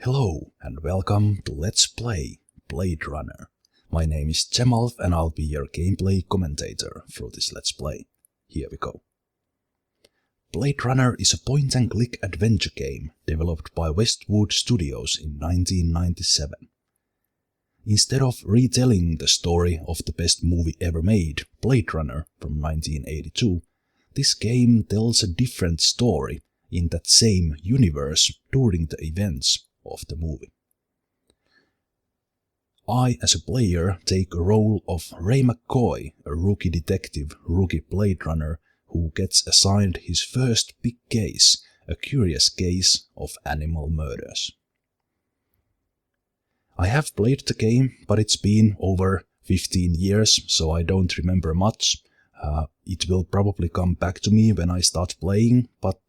Hello and welcome to Let's Play Blade Runner. My name is Zemalf and I'll be your gameplay commentator for this Let's Play. Here we go. Blade Runner is a point-and-click adventure game developed by Westwood Studios in 1997. Instead of retelling the story of the best movie ever made, Blade Runner from 1982, this game tells a different story in that same universe during the events of the movie. I, as a player, take a role of Ray McCoy, a rookie detective, rookie Blade Runner, who gets assigned his first big case, a curious case of animal murders. I have played the game, but it's been over 15 years, so I don't remember much. It will probably come back to me when I start playing, but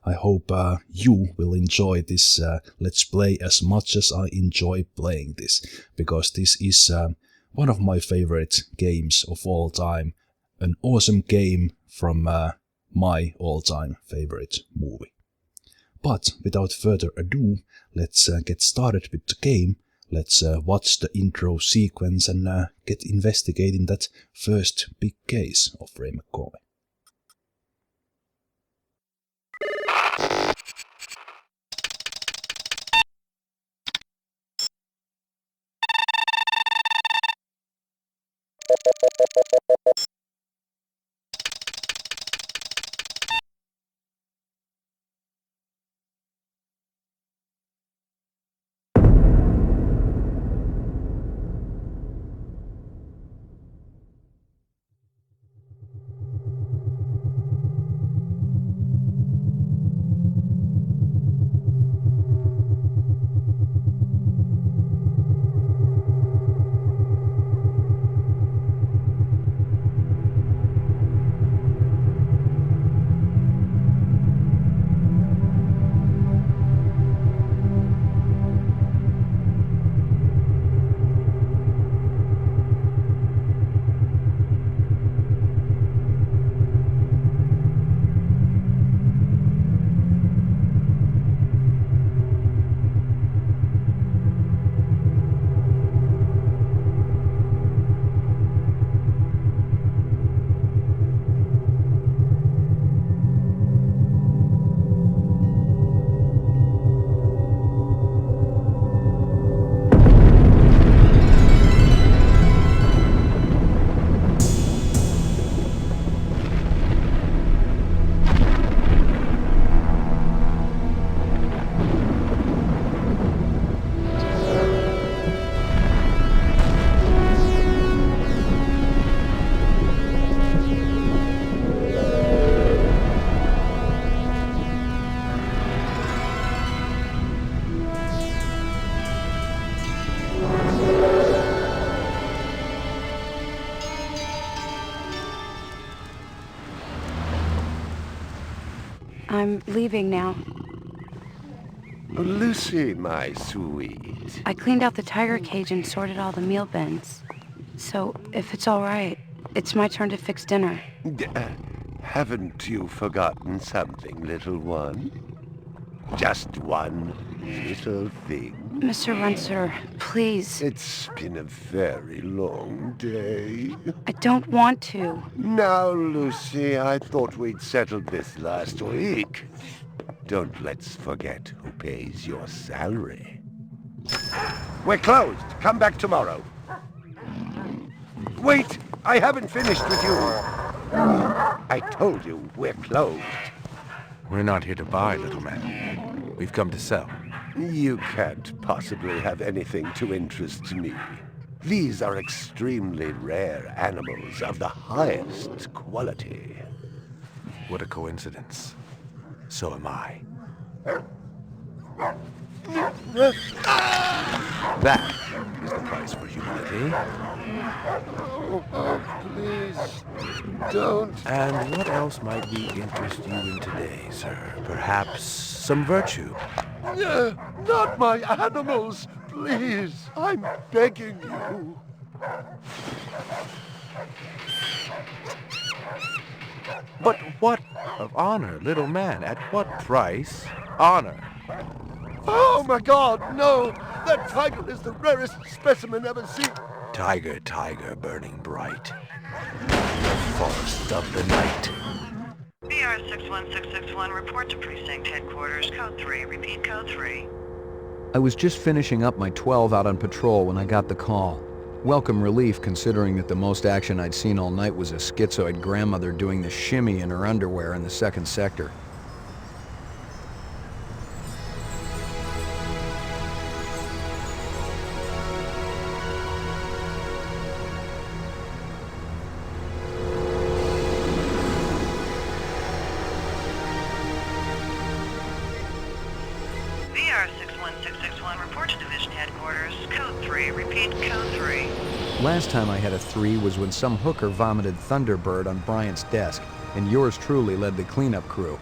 I hope you will enjoy this Let's Play as much as I enjoy playing this, because this is one of my favorite games of all time, an awesome game from my all-time favorite movie. But without further ado, let's get started with the game. Let's watch the intro sequence and get investigating that first big case of Ray McCoy. I'm leaving now. Lucy, my sweet. I cleaned out the tiger cage and sorted all the meal bins. So, if it's all right, it's my turn to fix dinner. Haven't you forgotten something, little one? Just one little thing. Mr. Runciter, please. It's been a very long day. I don't want to. Now, Lucy, I thought we'd settled this last week. Don't let's forget who pays your salary. We're closed. Come back tomorrow. Wait! I haven't finished with you. I told you we're closed. We're not here to buy, little man. We've come to sell. You can't possibly have anything to interest me. These are extremely rare animals of the highest quality. What a coincidence. So am I. That is the price for humility. Oh, please, don't. And what else might we interest you in today, sir? Perhaps some virtue? Not my animals, please. I'm begging you. But what of honor, little man? At what price? Honor. Oh my god, no! That tiger is the rarest specimen ever seen. Tiger, tiger, burning bright. The forest of the night. BR 61661, report to precinct headquarters, code 3, repeat code 3. I was just finishing up my 12 out on patrol when I got the call. Welcome relief considering that the most action I'd seen all night was a schizoid grandmother doing the shimmy in her underwear in the second sector. BR 61661, report to division headquarters, code 3, repeat code 3. Last time I had a 3 was when some hooker vomited Thunderbird on Bryant's desk, and yours truly led the cleanup crew.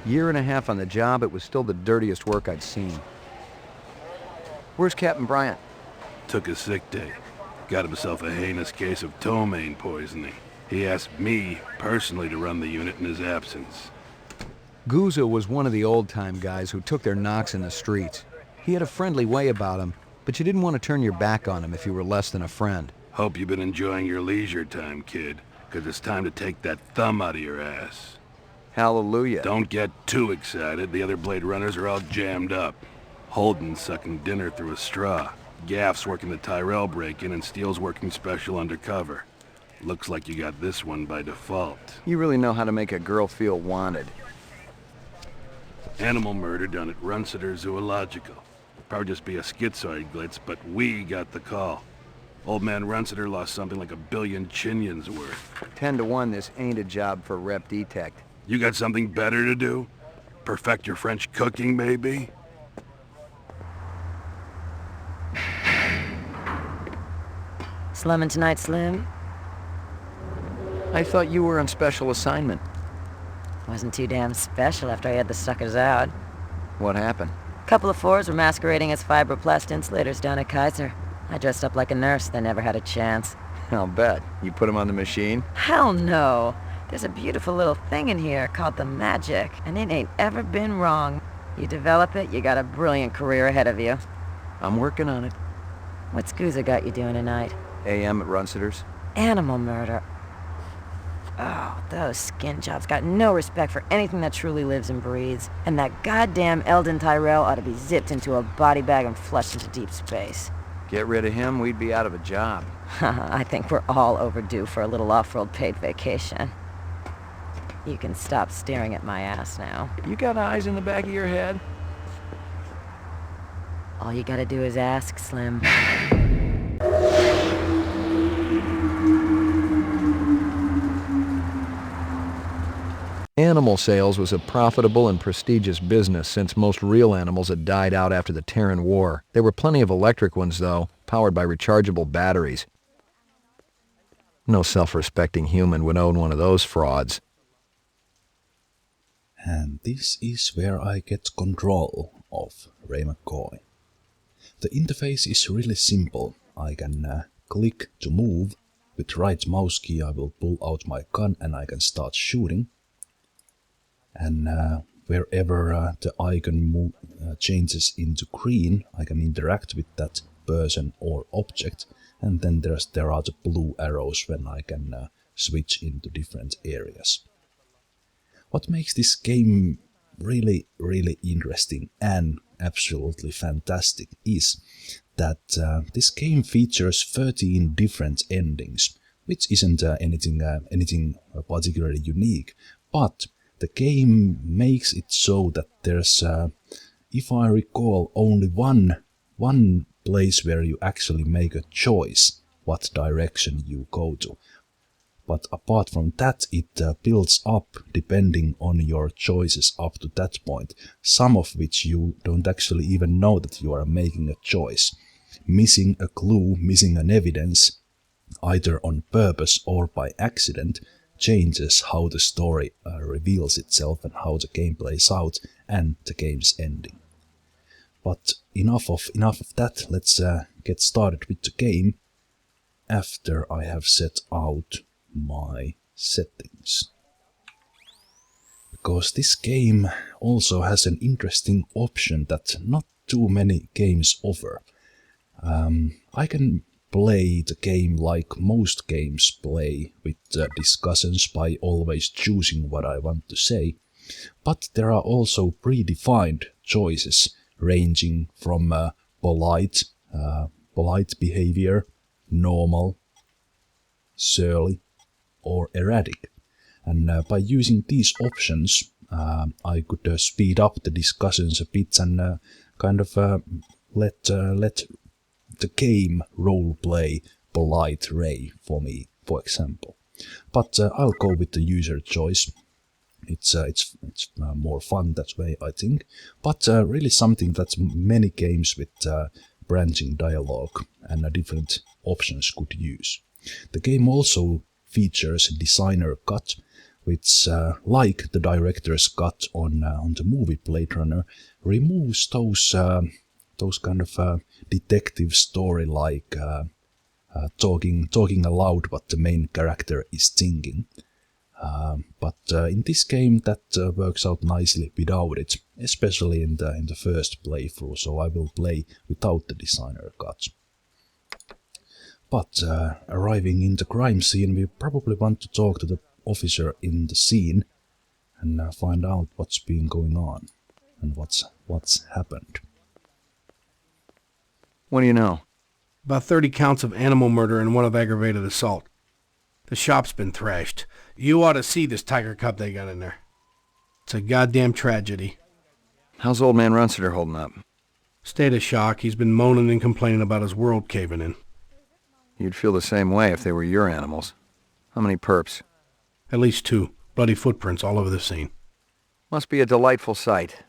Year and a half on the job, it was still the dirtiest work I'd seen. Where's Captain Bryant? Took a sick day. Got himself a heinous case of ptomaine poisoning. He asked me personally to run the unit in his absence. Gouza was one of the old-time guys who took their knocks in the streets. He had a friendly way about him, but you didn't want to turn your back on him if you were less than a friend. Hope you've been enjoying your leisure time, kid, 'cause it's time to take that thumb out of your ass. Hallelujah. Don't get too excited. The other Blade Runners are all jammed up. Holden's sucking dinner through a straw. Gaff's working the Tyrell break-in, and Steele's working special undercover. Looks like you got this one by default. You really know how to make a girl feel wanted. Animal murder done at Runciter Zoological. Probably just be a schizoid glitz, but we got the call. Old man Runciter lost something like 1 billion chinions worth. 10 to 1, this ain't a job for Rep Detect. You got something better to do? Perfect your French cooking, maybe? Slumming tonight, Slim? I thought you were on special assignment. Wasn't too damn special after I had the suckers out. What happened? Couple of fours were masquerading as fibroplast insulators down at Kaiser. I dressed up like a nurse, they never had a chance. I'll bet. You put them on the machine? Hell no! There's a beautiful little thing in here called the magic, and it ain't ever been wrong. You develop it, you got a brilliant career ahead of you. I'm working on it. What's Gouza got you doing tonight? AM at Runciter's. Animal murder. Oh, those skin jobs got no respect for anything that truly lives and breathes. And that goddamn Eldon Tyrell ought to be zipped into a body bag and flushed into deep space. Get rid of him, we'd be out of a job. I think we're all overdue for a little off-world paid vacation. You can stop staring at my ass now. You got eyes in the back of your head? All you gotta do is ask, Slim. Animal sales was a profitable and prestigious business since most real animals had died out after the Terran War. There were plenty of electric ones, though, powered by rechargeable batteries. No self-respecting human would own one of those frauds. And this is where I get control of Ray McCoy. The interface is really simple. I can click to move. With right mouse key I will pull out my gun and I can start shooting. And wherever the icon changes into green, I can interact with that person or object. And then there are the blue arrows when I can switch into different areas. What makes this game really, really interesting and absolutely fantastic is that this game features 13 different endings, which isn't anything particularly unique, but the game makes it so that there's, if I recall, only one place where you actually make a choice what direction you go to. But apart from that, it builds up depending on your choices up to that point, some of which you don't actually even know that you are making a choice. Missing a clue, missing an evidence, either on purpose or by accident, changes how the story reveals itself and how the game plays out and the game's ending. But enough of that, let's get started with the game after I have set out my settings. because this game also has an interesting option that not too many games offer. I can play the game like most games play, with discussions by always choosing what I want to say, but there are also predefined choices ranging from polite behavior, normal, surly, or erratic. And by using these options, I could speed up the discussions a bit and kind of let the game roleplay polite Ray for me, for example. But I'll go with the user choice. It's more fun that way, I think. But really something that many games with branching dialogue and different options could use. The game also features a designer cut, which, like the director's cut on the movie Blade Runner, removes those kind of detective story like talking aloud what the main character is thinking. But in this game that works out nicely without it, especially in the first playthrough, so I will play without the designer cut. But arriving in the crime scene, we probably want to talk to the officer in the scene and find out what's been going on and what's happened. What do you know? About 30 counts of animal murder and one of aggravated assault. The shop's been thrashed. You ought to see this tiger cub they got in there. It's a goddamn tragedy. How's old man Runciter holding up? State of shock. He's been moaning and complaining about his world caving in. You'd feel the same way if they were your animals. How many perps? At least 2. Bloody footprints all over the scene. Must be a delightful sight.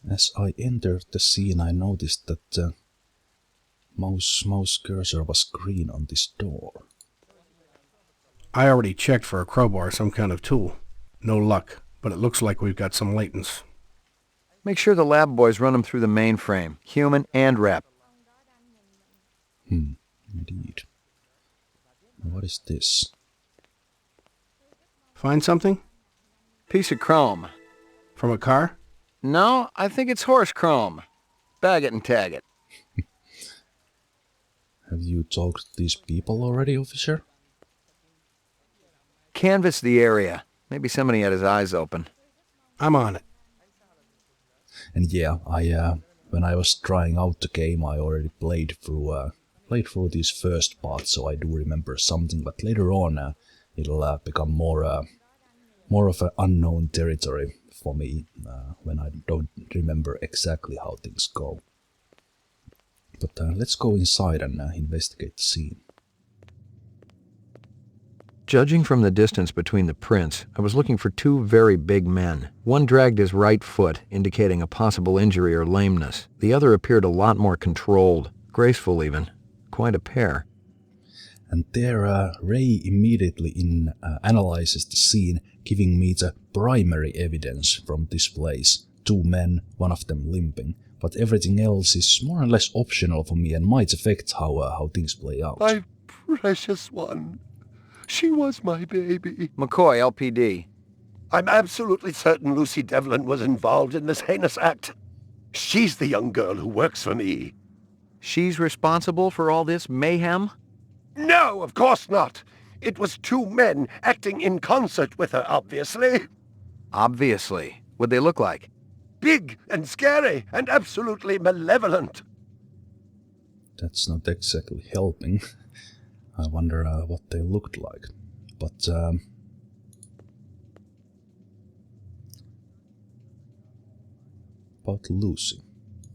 As I entered the scene, I noticed that mouse cursor was green on this door. I already checked for a crowbar, some kind of tool. No luck, but it looks like we've got some latents. Make sure the lab boys run them through the mainframe, human and rep. Indeed. What is this? Find something? Piece of chrome. From a car? No, I think it's horse chrome. Bag it and tag it. Have you talked to these people already, officer? Canvass the area. Maybe somebody had his eyes open. I'm on it. And yeah, when I was trying out the game, I already played through these first parts, so I do remember something. But later on, it'll become more of an unknown territory for me when I don't remember exactly how things go. But let's go inside and investigate the scene. Judging from the distance between the prints, I was looking for 2 very big men. One dragged his right foot, indicating a possible injury or lameness. The other appeared a lot more controlled, graceful even. Quite a pair. And there, Ray immediately analyzes the scene, giving me the primary evidence from this place. 2 men, one of them limping. But everything else is more or less optional for me and might affect how things play out. My precious one. She was my baby. McCoy, LPD. I'm absolutely certain Lucy Devlin was involved in this heinous act. She's the young girl who works for me. She's responsible for all this mayhem? No, of course not. It was 2 men acting in concert with her, obviously. Obviously. What'd they look like? Big and scary and absolutely malevolent. That's not exactly helping. I wonder what they looked like. But about Lucy.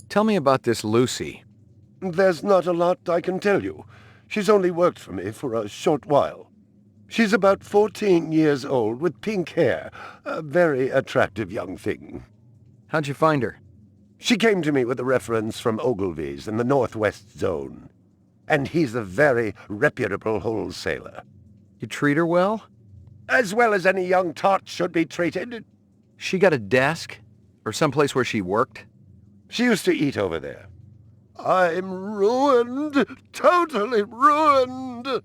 Tell me about this Lucy. There's not a lot I can tell you. She's only worked for me for a short while. She's about 14 years old with pink hair. A very attractive young thing. How'd you find her? She came to me with a reference from Ogilvy's in the Northwest Zone. And he's a very reputable wholesaler. You treat her well? As well as any young tot should be treated. She got a desk? Or someplace where she worked? She used to eat over there. I'm ruined. Totally ruined.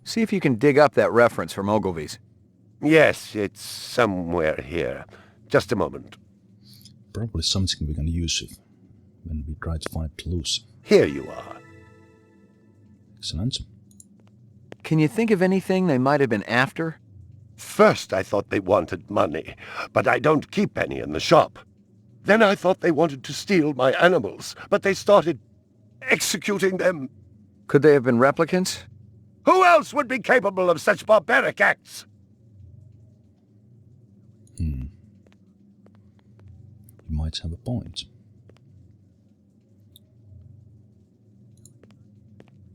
See if you can dig up that reference from Ogilvy's. Yes, it's somewhere here. Just a moment. Probably something we can use when we try to find Lucy. Here you are. Excellent. Can you think of anything they might have been after? First I thought they wanted money, but I don't keep any in the shop. Then I thought they wanted to steal my animals, but they started executing them. Could they have been replicants? Who else would be capable of such barbaric acts? You might have a point.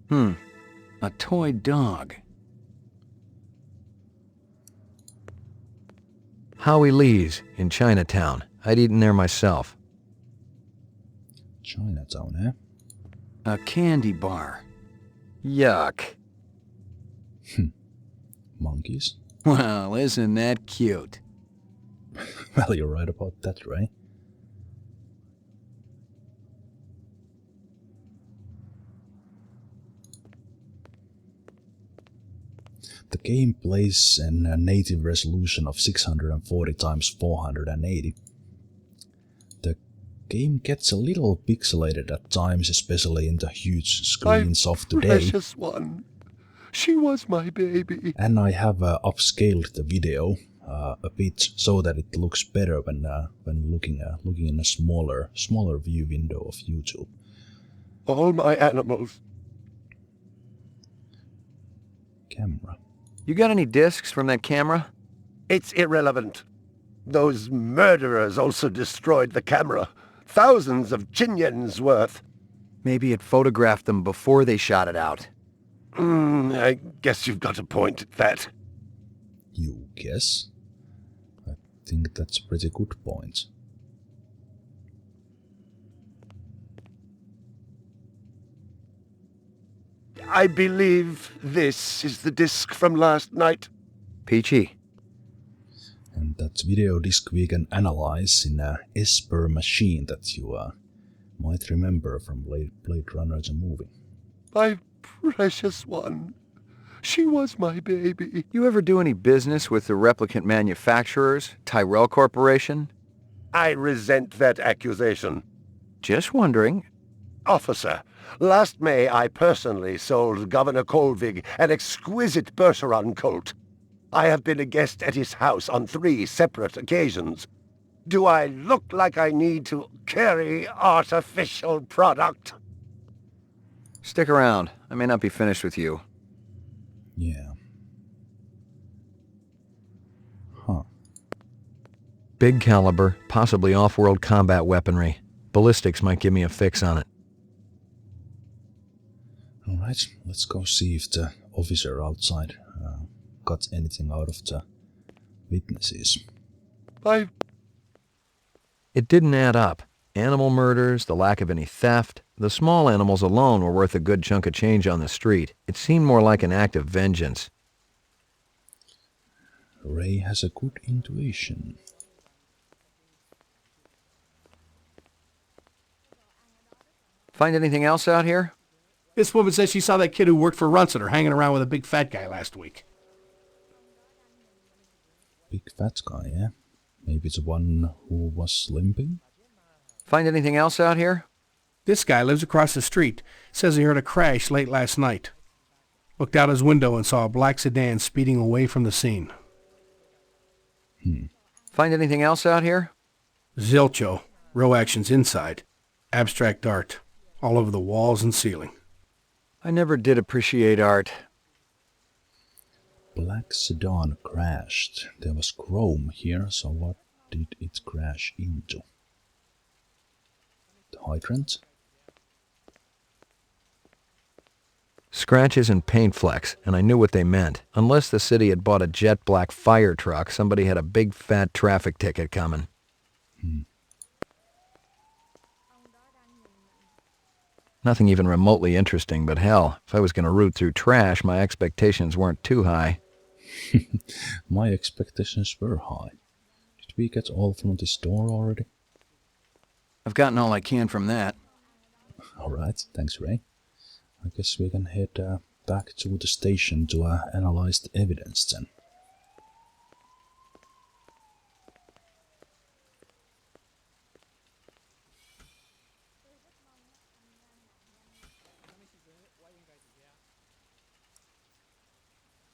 A toy dog. Howie Lee's in Chinatown. I'd eaten there myself. Chinatown, eh? A candy bar. Yuck. Monkeys? Well, isn't that cute? Well, you're right about that, Ray. The game plays in a native resolution of 640 x 480. The game gets a little pixelated at times, especially in the huge screens of today. Precious one. She was my baby. And I have upscaled the video a bit so that it looks better when looking in a smaller view window of YouTube. All my animals. Camera. You got any discs from that camera? It's irrelevant. Those murderers also destroyed the camera. Thousands of Chinyens worth. Maybe it photographed them before they shot it out. I guess you've got a point at that. You guess? I think that's a pretty good point. I believe this is the disc from last night. Peachy. And that video disc we can analyze in a ESPER machine that you might remember from Blade Runner the movie. My precious one. She was my baby. You ever do any business with the replicant manufacturers, Tyrell Corporation? I resent that accusation. Just wondering. Officer, last May I personally sold Governor Colvig an exquisite Bergeron colt. I have been a guest at his house on 3 separate occasions. Do I look like I need to carry artificial product? Stick around. I may not be finished with you. Yeah. Huh. Big caliber, possibly off-world combat weaponry. Ballistics might give me a fix on it. Alright, let's go see if the officer outside got anything out of the witnesses. It didn't add up. Animal murders, the lack of any theft. The small animals alone were worth a good chunk of change on the street. It seemed more like an act of vengeance. Ray has a good intuition. Find anything else out here? This woman says she saw that kid who worked for Runciter hanging around with a big fat guy last week. Big fat guy, yeah? Maybe the one who was limping? Find anything else out here? This guy lives across the street. Says he heard a crash late last night. Looked out his window and saw a black sedan speeding away from the scene. Find anything else out here? Zilcho. Row actions inside. Abstract art. All over the walls and ceiling. I never did appreciate art. Black sedan crashed. There was chrome here, so what did it crash into? The hydrant? Scratches and paint flecks, and I knew what they meant. Unless the city had bought a jet black fire truck, somebody had a big fat traffic ticket coming. Nothing even remotely interesting, but hell, if I was going to root through trash, my expectations weren't too high. My expectations were high. Did we get all from this door already? I've gotten all I can from that. Alright, thanks Ray. I guess we can head back to the station to analyze the evidence then.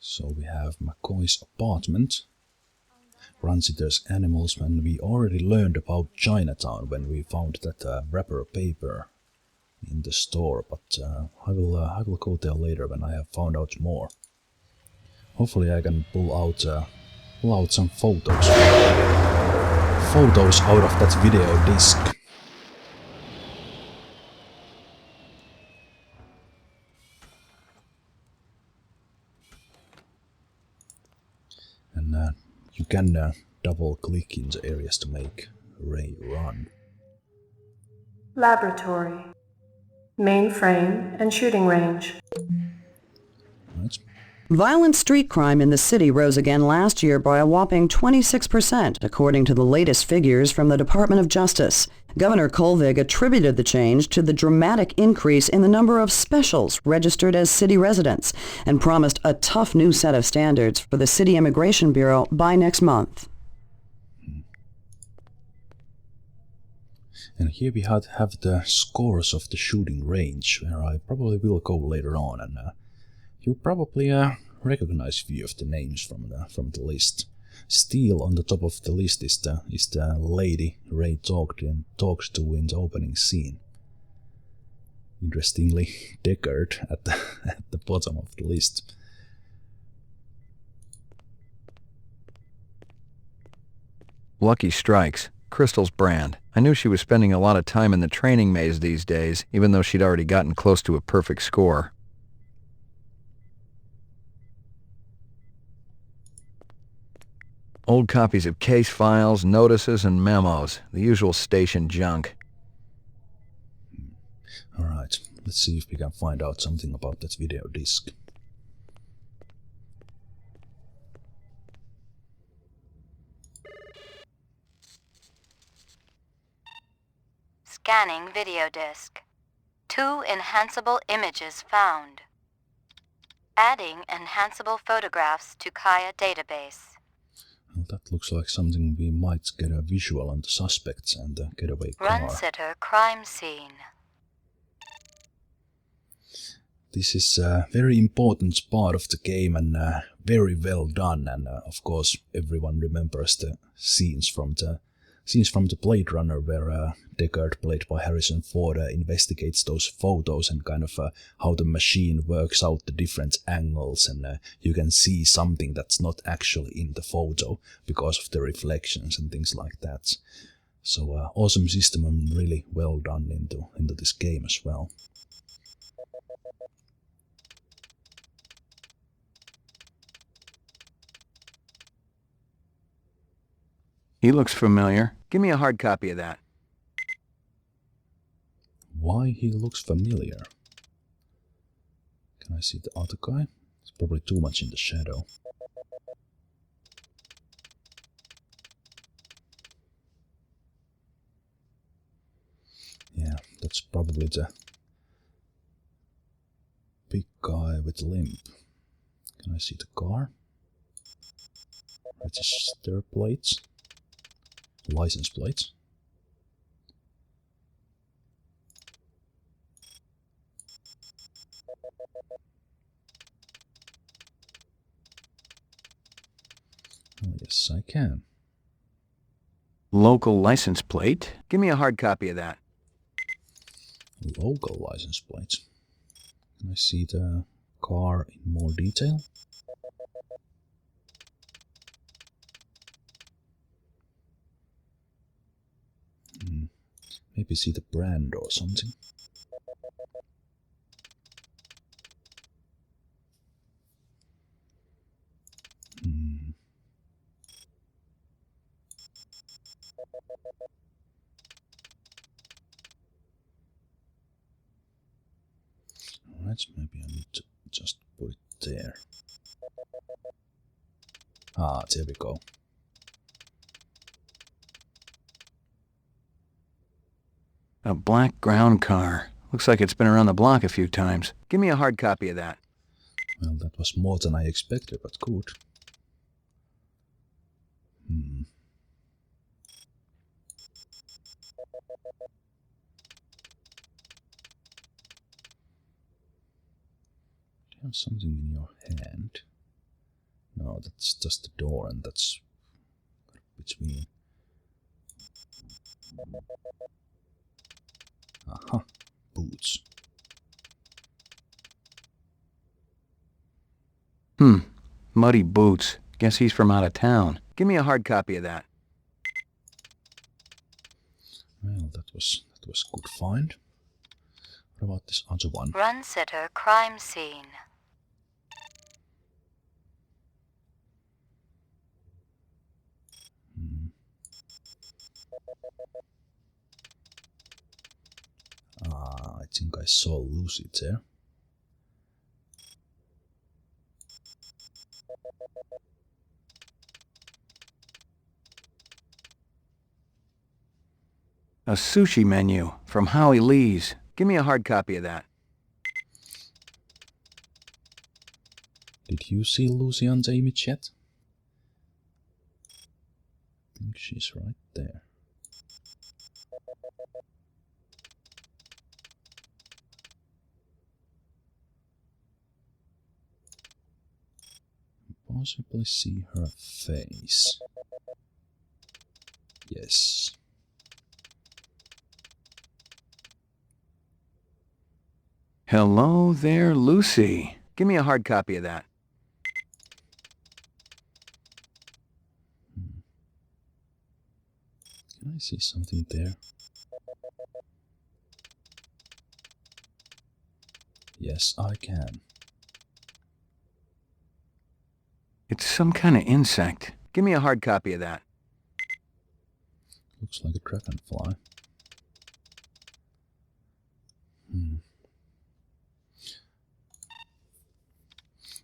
So we have McCoy's apartment, Runciter's animals, and we already learned about Chinatown when we found that wrapper paper in the store, but I will go there later when I have found out more. Hopefully I can pull out some photos out of that video disc. And you can double click in the areas to make Ray run. Laboratory. Mainframe and shooting range. Right. Violent street crime in the city rose again last year by a whopping 26%, according to the latest figures from the Department of Justice. Governor Kolvig attributed the change to the dramatic increase in the number of specials registered as city residents and promised a tough new set of standards for the City Immigration Bureau by next month. And here we have the scores of the shooting range, where I probably will go later on, and you probably recognize a few of the names from the list. Still on the top of the list is the lady Ray talks to in the opening scene. Interestingly, Deckard at the bottom of the list. Lucky Strikes, Crystal's brand. I knew she was spending a lot of time in the training maze these days, even though she'd already gotten close to a perfect score. Old copies of case files, notices, and memos. The usual station junk. Alright, let's see if we can find out something about that video disc. Scanning video disc. 2 enhanceable images found. Adding enhanceable photographs to Kaya database. Well, that looks like something we might get a visual on the suspects and the getaway car. Runciter crime scene. This is a very important part of the game and very well done, and of course everyone remembers the scenes from the Blade Runner where Deckard, played by Harrison Ford, investigates those photos and kind of how the machine works out the different angles, and you can see something that's not actually in the photo because of the reflections and things like that. So awesome system and really well done into this game as well. He looks familiar. Give me a hard copy of that. Why he looks familiar? Can I see the other guy? It's probably too much in the shadow. Yeah, that's probably the big guy with the limp. Can I see the car? Register plates? License plates? Oh, yes, I can. Local license plate? Give me a hard copy of that. Local license plates. Can I see the car in more detail? Maybe see the brand or something. Alright, maybe I need to just put it there. Ah, there we go. A black ground car. Looks like it's been around the block a few times. Give me a hard copy of that. Well, that was more than I expected, but good. You have something in your hand. No, that's just the door, and that's between. Aha, boots. Muddy boots. Guess he's from out of town. Give me a hard copy of that. Well, that was good find. What about this other one? Runciter crime scene. I think I saw Lucy there. A sushi menu from Howie Lee's. Give me a hard copy of that. Did you see Lucy on the image yet? I think she's right there. Possibly see her face. Yes. Hello there, Lucy. Give me a hard copy of that. Can I see something there? Yes, I can. It's some kind of insect. Give me a hard copy of that. Looks like a dragonfly.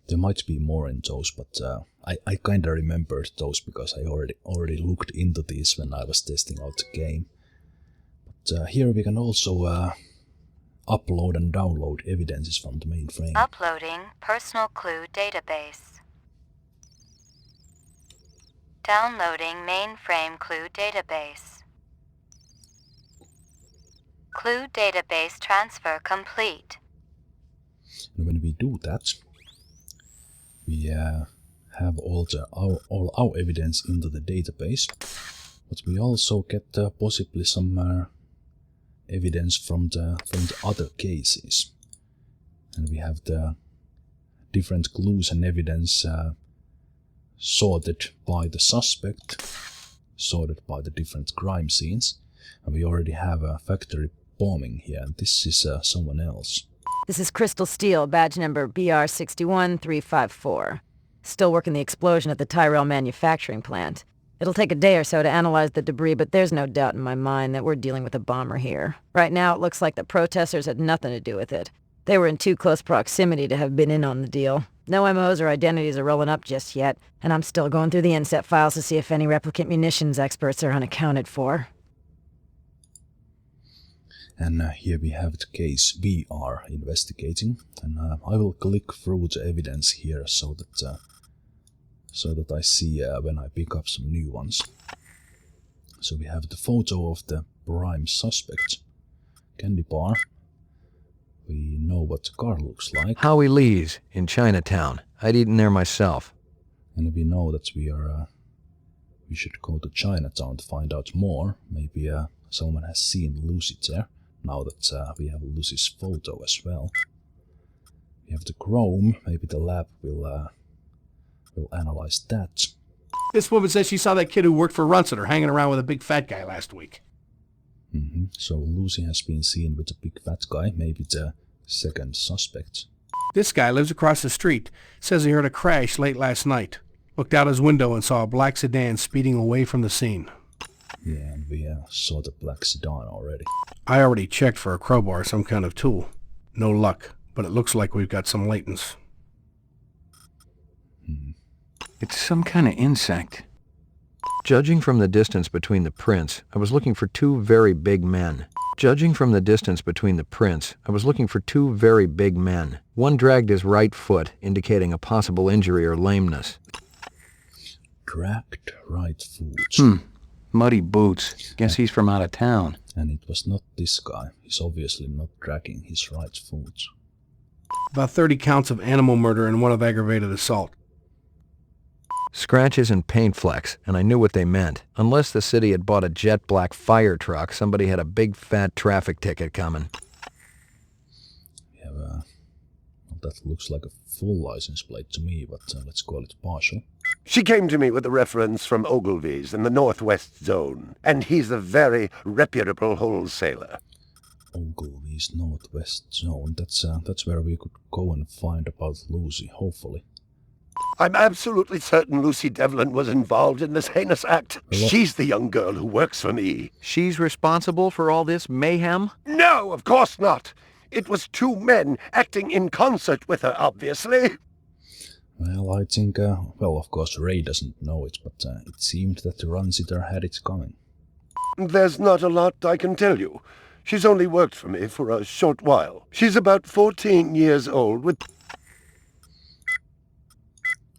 There might be more in those, but I kinda remembered those because I already looked into these when I was testing out the game. But here we can also upload and download evidences from the mainframe. Uploading personal clue database. Downloading mainframe clue database. Clue database transfer complete. And when we do that, we have all our evidence into the database, but we also get possibly some evidence from the other cases, and we have the different clues and evidence sorted by the suspect, sorted by the different crime scenes, and we already have a factory bombing here, and this is someone else. This is Crystal Steel, badge number BR61354. Still working the explosion at the Tyrell manufacturing plant. It'll take a day or so to analyze the debris, but there's no doubt in my mind that we're dealing with a bomber here. Right now, it looks like the protesters had nothing to do with it. They were in too close proximity to have been in on the deal. No MOs or identities are rolling up just yet, and I'm still going through the inset files to see if any replicant munitions experts are unaccounted for. And here we have the case we are investigating, and I will click through the evidence here so that I see when I pick up some new ones. So we have the photo of the prime suspect, candy bar. We know what the car looks like. Howie Lee's in Chinatown. I'd eaten there myself. And we know that we should go to Chinatown to find out more. Maybe someone has seen Lucy there. Now that we have Lucy's photo as well. We have the chrome. Maybe the lab will analyze that. This woman says she saw that kid who worked for Runciter hanging around with a big fat guy last week. So Lucy has been seen with a big fat guy, maybe the second suspect. This guy lives across the street. Says he heard a crash late last night. Looked out his window and saw a black sedan speeding away from the scene. Yeah, and we saw the black sedan already. I already checked for a crowbar or some kind of tool. No luck, but it looks like we've got some latents. It's some kind of insect. Judging from the distance between the prints, I was looking for two very big men. Judging from the distance between the prints, I was looking for two very big men. One dragged his right foot, indicating a possible injury or lameness. Dragged right foot. Muddy boots. Guess he's from out of town. And it was not this guy. He's obviously not dragging his right foot. About 30 counts of animal murder and one of aggravated assault. Scratches and paint flecks, and I knew what they meant. Unless the city had bought a jet black fire truck, somebody had a big fat traffic ticket coming. Yeah, well, that looks like a full license plate to me, but let's call it partial. She came to me with a reference from Ogilvy's in the Northwest Zone, and he's a very reputable wholesaler. Ogilvy's Northwest Zone, that's where we could go and find about Lucy, hopefully. I'm absolutely certain Lucy Devlin was involved in this heinous act. She's the young girl who works for me. She's responsible for all this mayhem? No, of course not. It was two men acting in concert with her, obviously. Well, I think, well, of course Ray doesn't know it, but it seemed that the Runciter had it coming. There's not a lot I can tell you. She's only worked for me for a short while. She's about 14 years old with...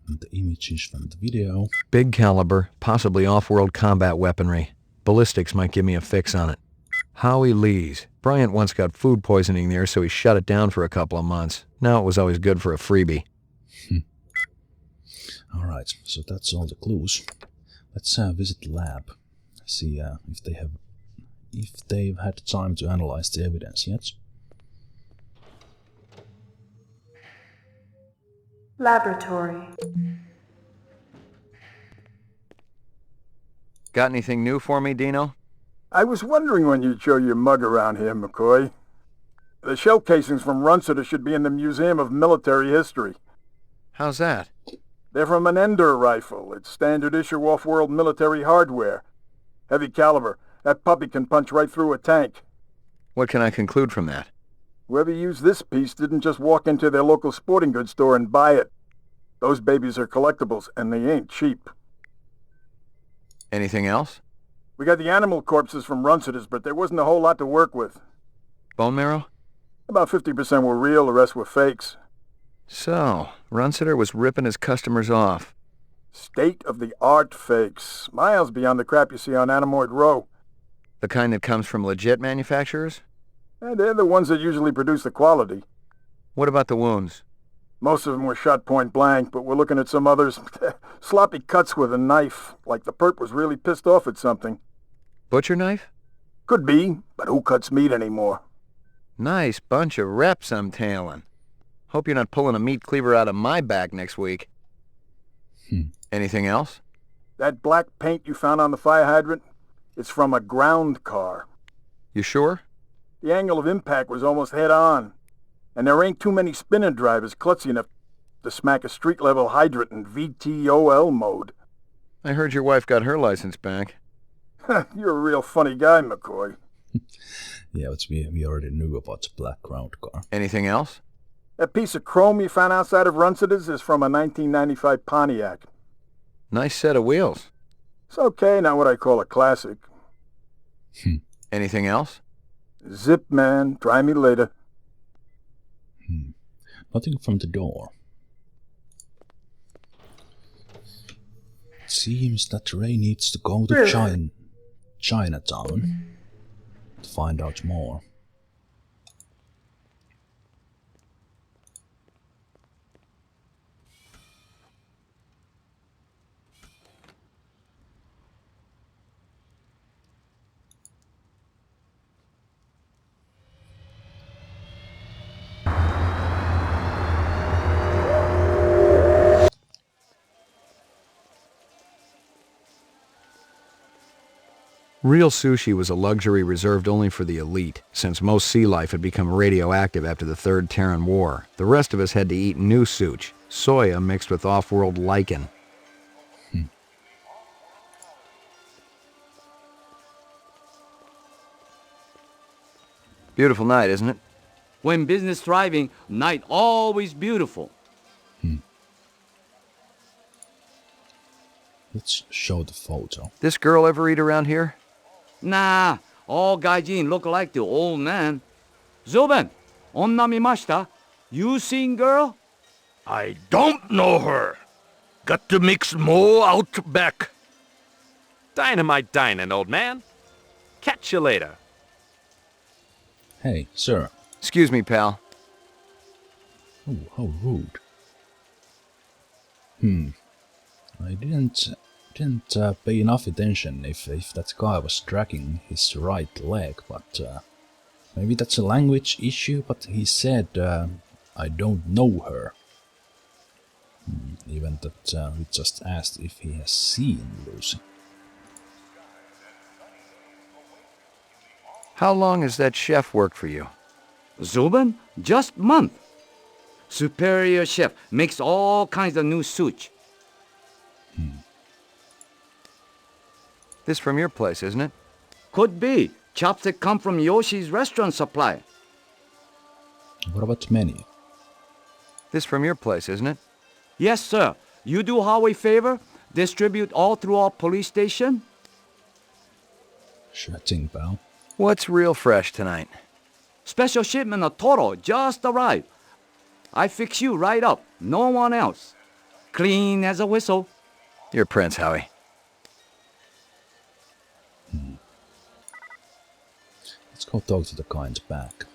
And the images from the video. Big caliber, possibly off-world combat weaponry. Ballistics might give me a fix on it. Howie Lee's. Bryant once got food poisoning there, so he shut it down for a couple of months. Now it was always good for a freebie. Alright, so that's all the clues. Let's visit the lab. See if they've had time to analyze the evidence yet. Laboratory. Got anything new for me, Dino? I was wondering when you'd show your mug around here, McCoy. The shell casings from Runciter should be in the Museum of Military History. How's that? They're from an Ender rifle. It's standard issue off-world military hardware. Heavy caliber. That puppy can punch right through a tank. What can I conclude from that? Whoever used this piece didn't just walk into their local sporting goods store and buy it. Those babies are collectibles, and they ain't cheap. Anything else? We got the animal corpses from Runciter's, but there wasn't a whole lot to work with. Bone marrow? About 50% were real, the rest were fakes. So, Runciter was ripping his customers off. State-of-the-art fakes. Miles beyond the crap you see on Animoid Row. The kind that comes from legit manufacturers? They're the ones that usually produce the quality. What about the wounds? Most of them were shot point blank, but we're looking at some others. Sloppy cuts with a knife, like the perp was really pissed off at something. Butcher knife? Could be, but who cuts meat anymore? Nice bunch of reps I'm tailing. Hope you're not pulling a meat cleaver out of my back next week. Anything else? That black paint you found on the fire hydrant? It's from a ground car. You sure? The angle of impact was almost head-on. And there ain't too many spinner drivers klutzy enough to smack a street-level hydrant in VTOL mode. I heard your wife got her license back. You're a real funny guy, McCoy. Yeah, but we already knew about the black ground car. Anything else? That piece of chrome you found outside of Runciter's is from a 1995 Pontiac. Nice set of wheels. It's okay, not what I call a classic. Anything else? Zip, man. Try me later. Nothing from the door. It seems that Ray needs to go to Chinatown to find out more. Real sushi was a luxury reserved only for the elite, since most sea life had become radioactive after the Third Terran War. The rest of us had to eat new sushi, soya mixed with off-world lichen. Beautiful night, isn't it? When business thriving, night always beautiful. Let's show the photo. This girl ever eat around here? Nah, all gaijin look like the old man. Zoben, onna mimashita? You seen girl? I don't know her. Got to mix more out back. Dynamite dinin', old man. Catch you later. Hey, sir. Excuse me, pal. Oh, how rude. I didn't pay enough attention if that guy was dragging his right leg, but maybe that's a language issue, but he said, I don't know her. Even that we just asked if he has seen Lucy. How long has that chef worked for you? Zoben, just month. Superior chef makes all kinds of new sushi. This from your place, isn't it? Could be. Chopstick come from Yoshi's restaurant supply. What about menu? This from your place, isn't it? Yes, sir. You do Howie favor? Distribute all through our police station? Sure thing, pal. What's real fresh tonight? Special shipment of Toro just arrived. I fix you right up. No one else. Clean as a whistle. You're Prince, Howie. Let's go talk to the guy in the back.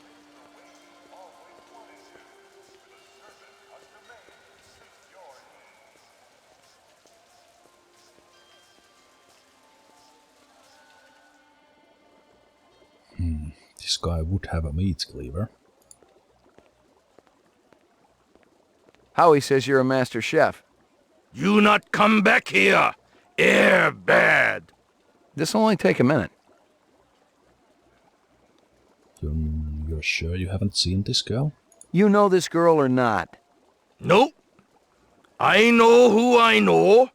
This guy would have a meat cleaver. Howie says you're a master chef. You not come back here. Air bad. This'll only take a minute. You're sure you haven't seen this girl? You know this girl or not? Nope. I know who I know,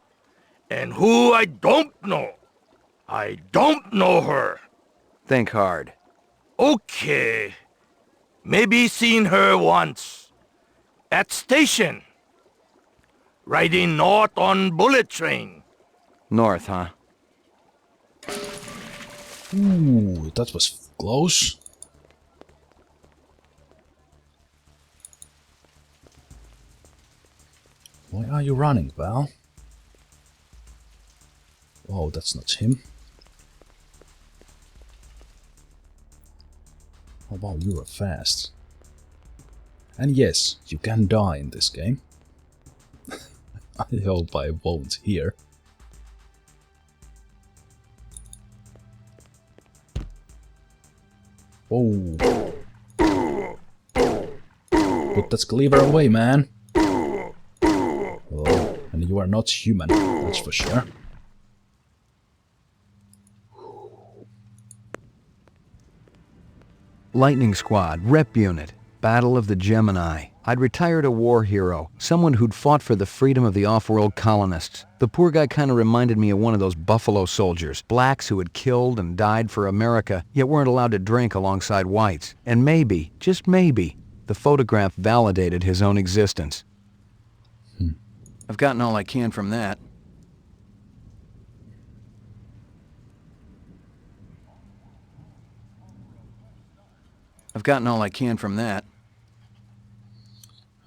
and who I don't know. I don't know her. Think hard. Okay. Maybe seen her once. At station. Riding north on bullet train. North, huh? Ooh, that was close. Why are you running, Val? Oh, that's not him. Oh wow, you are fast. And yes, you can die in this game. I hope I won't here. Oh. Put that cleaver away, man. Oh, and you are not human, that's for sure. Lightning Squad, Rep Unit, Battle of the Gemini. I'd retired a war hero, someone who'd fought for the freedom of the off-world colonists. The poor guy kind of reminded me of one of those Buffalo Soldiers, blacks who had killed and died for America, yet weren't allowed to drink alongside whites. And maybe, just maybe, the photograph validated his own existence. I've gotten all I can from that.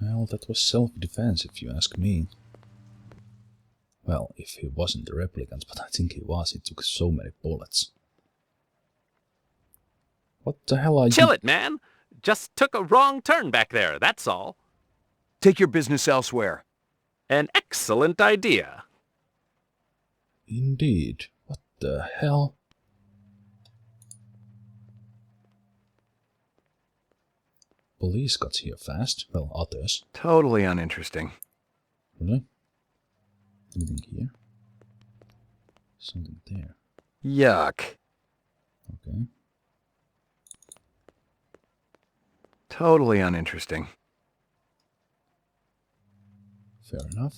Well, that was self-defense if you ask me. Well, if he wasn't the replicant, but I think he was, he took so many bullets. What the hell are you— Chill it, man! Just took a wrong turn back there, that's all. Take your business elsewhere. An excellent idea. Indeed. What the hell? Police got here fast. Well, others. Totally uninteresting. Really? Anything here? Something there. Yuck. Okay. Totally uninteresting. Fair enough.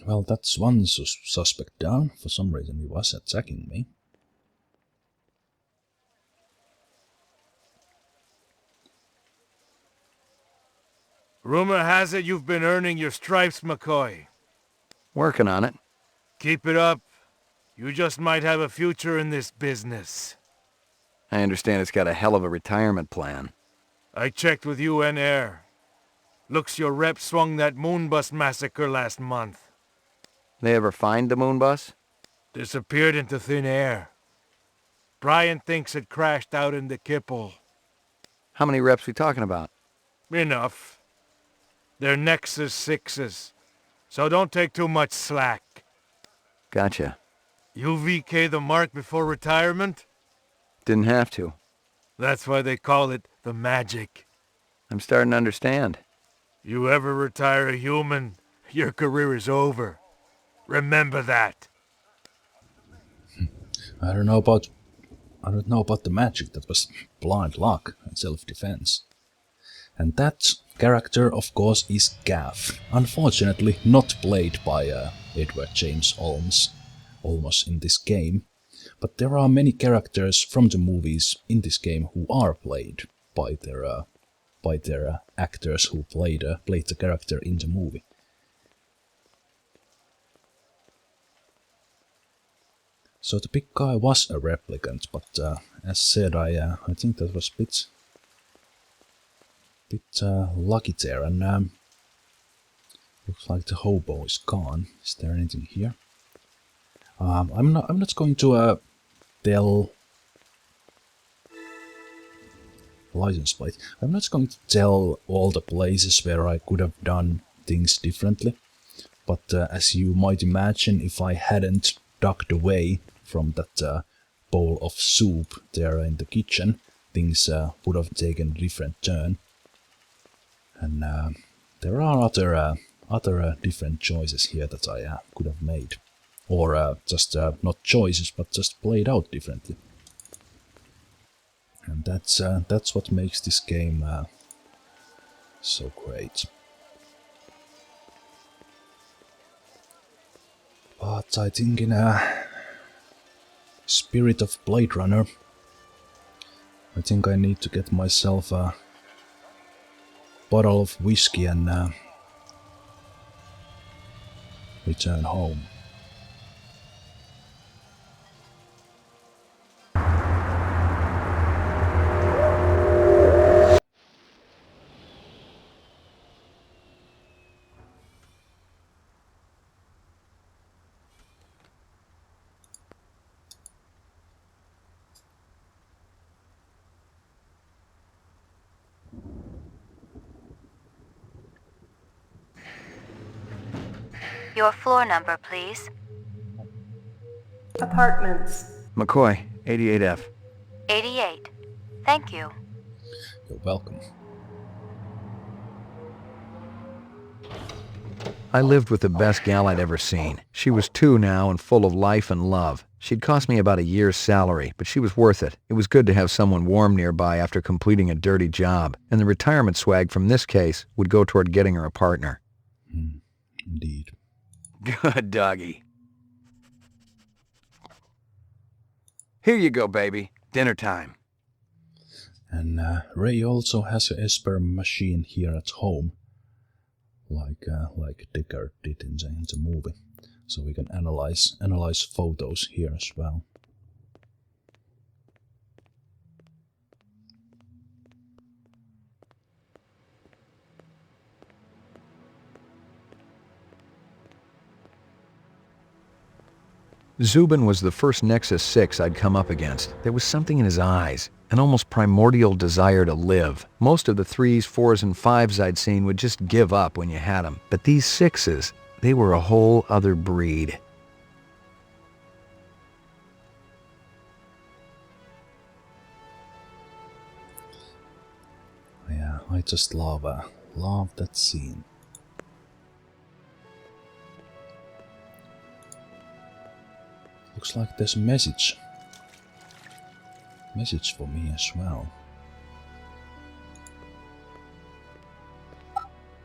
Well, that's one suspect down. For some reason he was attacking me. Rumor has it you've been earning your stripes, McCoy. Working on it. Keep it up. You just might have a future in this business. I understand it's got a hell of a retirement plan. I checked with UN Air. Looks your rep swung that moonbus massacre last month. They ever find the moon bus? Disappeared into thin air. Brian thinks it crashed out in the Kipple. How many reps we talking about? Enough. They're Nexus 6s, so don't take too much slack. Gotcha. You VK the mark before retirement? Didn't have to. That's why they call it the magic. I'm starting to understand. You ever retire a human, your career is over. Remember that. I don't know about the magic. That was blind luck and self-defense. And that character, of course, is Gaff. Unfortunately, not played by Edward James Olmos in this game. But there are many characters from the movies in this game who are played by their actors who played the character in the movie. So the big guy was a replicant, but as said, I think that was a bit lucky there, and looks like the hobo is gone. Is there anything here? I'm not going to tell license plate. I'm not going to tell all the places where I could have done things differently, but as you might imagine, if I hadn't ducked away from that bowl of soup there in the kitchen, things would have taken a different turn. And there are other different choices here that I could have made, or just not choices, but just played out differently. And that's what makes this game so great. But I think in a spirit of Blade Runner, I think I need to get myself a bottle of whiskey and return home. Your floor number, please. Apartments. McCoy, 88F. 88. Thank you. You're welcome. I lived with the best gal I'd ever seen. She was 2 now and full of life and love. She'd cost me about a year's salary, but she was worth it. It was good to have someone warm nearby after completing a dirty job, and the retirement swag from this case would go toward getting her a partner. Indeed. Good doggy. Here you go, baby. Dinner time. And Ray also has a ESPER machine here at home, like Deckard did in the movie. So we can analyze photos here as well. Zubin was the first Nexus 6 I'd come up against. There was something in his eyes, an almost primordial desire to live. Most of the 3s, 4s, and 5s I'd seen would just give up when you had them. But these 6s, they were a whole other breed. Yeah, I just love that scene. Looks like there's a message for me as well.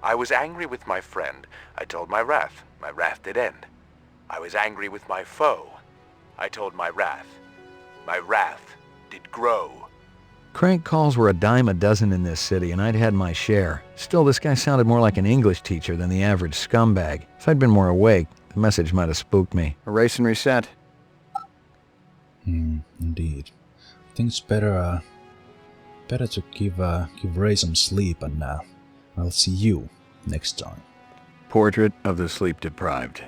I was angry with my friend. I told my wrath. My wrath did end. I was angry with my foe. I told my wrath. My wrath did grow. Crank calls were a dime a dozen in this city, and I'd had my share. Still, this guy sounded more like an English teacher than the average scumbag. If I'd been more awake, the message might have spooked me. Erase and reset. Indeed. I think it's better to give Ray some sleep, and I'll see you next time. Portrait of the Sleep Deprived.